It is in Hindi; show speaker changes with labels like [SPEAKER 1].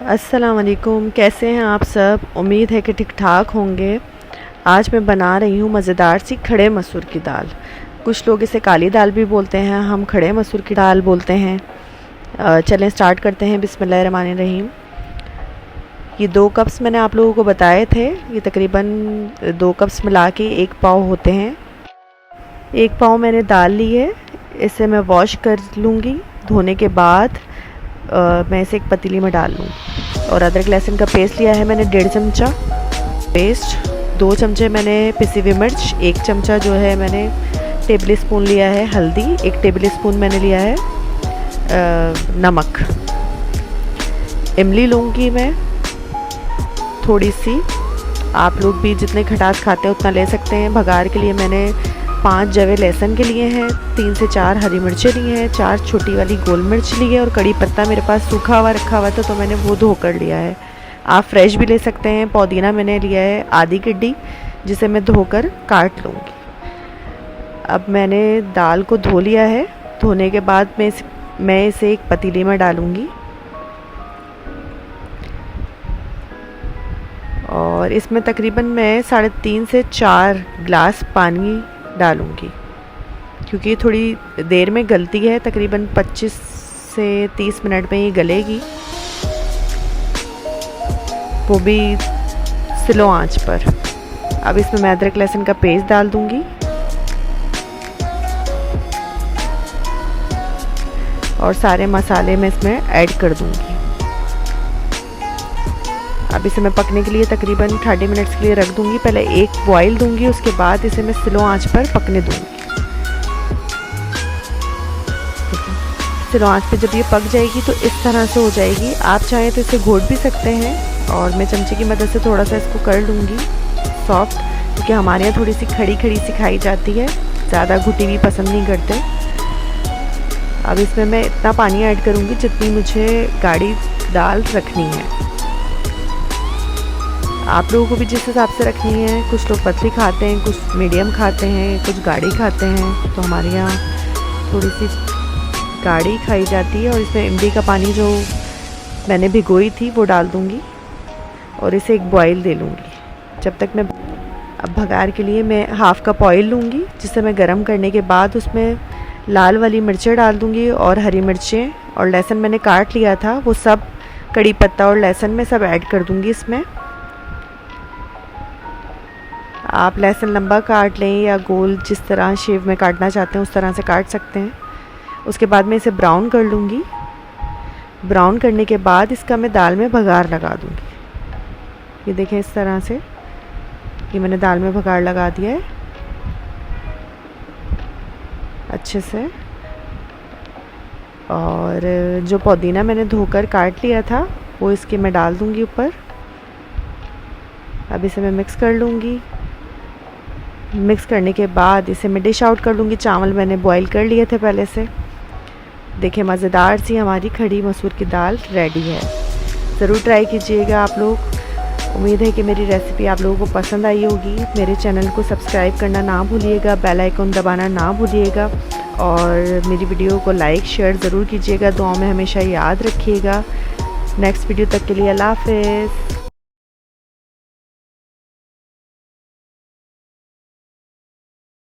[SPEAKER 1] अस्सलाम वालेकुम, कैसे हैं आप सब। उम्मीद है कि ठीक ठाक होंगे। आज मैं बना रही हूँ मज़ेदार सी खड़े मसूर की दाल। कुछ लोग इसे काली दाल भी बोलते हैं, हम खड़े मसूर की दाल बोलते हैं। चलें स्टार्ट करते हैं। बिस्मिल्लाहिर्रहमानिर्रहीम। ये 2 कप्स मैंने आप लोगों को बताए थे, ये तकरीबन 2 कप्स मिला के 1 पाव होते हैं। 1 पाव मैंने दाल ली है, इसे मैं वॉश कर लूँगी। धोने के बाद मैं इसे एक पतीली में डाल लूँ। और अदरक लहसुन का पेस्ट लिया है मैंने 1.5 चमचा पेस्ट, 2 चमचे मैंने पिसी हुई मिर्च, 1 चमचा जो है मैंने टेबल स्पून लिया है हल्दी, 1 टेबल स्पून मैंने लिया है नमक। इमली लूँगी मैं थोड़ी सी, आप लोग भी जितने खटास खाते हैं उतना ले सकते हैं। भगार के लिए मैंने 5 जवे लहसुन के लिए हैं, 3 से 4 हरी मिर्चें ली हैं, 4 छोटी वाली गोल मिर्च ली है और कड़ी पत्ता मेरे पास सूखा हुआ रखा हुआ था तो मैंने वो धो कर लिया है। आप फ्रेश भी ले सकते हैं। पुदीना मैंने लिया है आधी गड्डी, जिसे मैं धोकर काट लूँगी। अब मैंने दाल को धो लिया है। धोने के बाद मैं इसे एक पतीली में डालूँगी और इसमें तकरीबन मैं 3.5 से 4 गिलास पानी डालूँगी, क्योंकि ये थोड़ी देर में गलती है। तकरीबन 25 से 30 मिनट में ये गलेगी, वो भी स्लो आंच पर। अब इसमें मैं अदरक लहसुन का पेस्ट डाल दूँगी और सारे मसाले मैं इसमें ऐड कर दूँगी। अब इसे मैं पकने के लिए तकरीबन 30 मिनट्स के लिए रख दूँगी। पहले एक बॉईल दूँगी, उसके बाद इसे मैं स्लो आंच पर पकने दूँगी। स्लो आंच पे जब ये पक जाएगी तो इस तरह से हो जाएगी। आप चाहें तो इसे घोट भी सकते हैं और मैं चमचे की मदद से थोड़ा सा इसको कर लूँगी सॉफ्ट, क्योंकि हमारे यहाँ थोड़ी सी खड़ी खड़ी सी खाई जाती है, ज़्यादा घुटी हुई पसंद नहीं करते। अब इसमें मैं इतना पानी ऐड करूँगी जितनी मुझे गाढ़ी दाल रखनी है। आप लोगों को भी जिस हिसाब से रखनी है, कुछ लोग पतली खाते हैं, कुछ मीडियम खाते हैं, कुछ गाढ़ी खाते हैं, तो हमारे यहाँ थोड़ी सी गाढ़ी खाई जाती है। और इसमें इमली का पानी जो मैंने भिगोई थी वो डाल दूँगी और इसे एक बॉईल दे लूँगी जब तक मैं। अब भगार के लिए मैं हाफ़ कप ऑयल लूँगी, जिसे मैं गरम करने के बाद उसमें लाल वाली मिर्चें डाल दूँगी और हरी मिर्चें और लहसुन मैंने काट लिया था वो सब, कड़ी पत्ता और लहसुन में सब ऐड कर दूँगी इसमें। आप लहसुन लंबा काट लें या गोल, जिस तरह शेप में काटना चाहते हैं उस तरह से काट सकते हैं। उसके बाद मैं इसे ब्राउन कर लूँगी। ब्राउन करने के बाद इसका मैं दाल में भगार लगा दूँगी। ये देखें इस तरह से, ये मैंने दाल में भगार लगा दिया है अच्छे से। और जो पुदीना मैंने धोकर काट लिया था वो इसके मैं डाल दूँगी ऊपर। अब इसे मैं मिक्स कर लूँगी। मिक्स करने के बाद इसे मैं डिश आउट कर लूँगी। चावल मैंने बॉईल कर लिए थे पहले से। देखिए मज़ेदार सी हमारी खड़ी मसूर की दाल रेडी है। ज़रूर ट्राई कीजिएगा आप लोग। उम्मीद है कि मेरी रेसिपी आप लोगों को पसंद आई होगी। मेरे चैनल को सब्सक्राइब करना ना भूलिएगा, बेल आइकन दबाना ना भूलिएगा और मेरी वीडियो को लाइक शेयर ज़रूर कीजिएगा। दुआओं में हमेशा याद रखिएगा। नेक्स्ट वीडियो तक के लिए अल्लाह हाफ़िज़।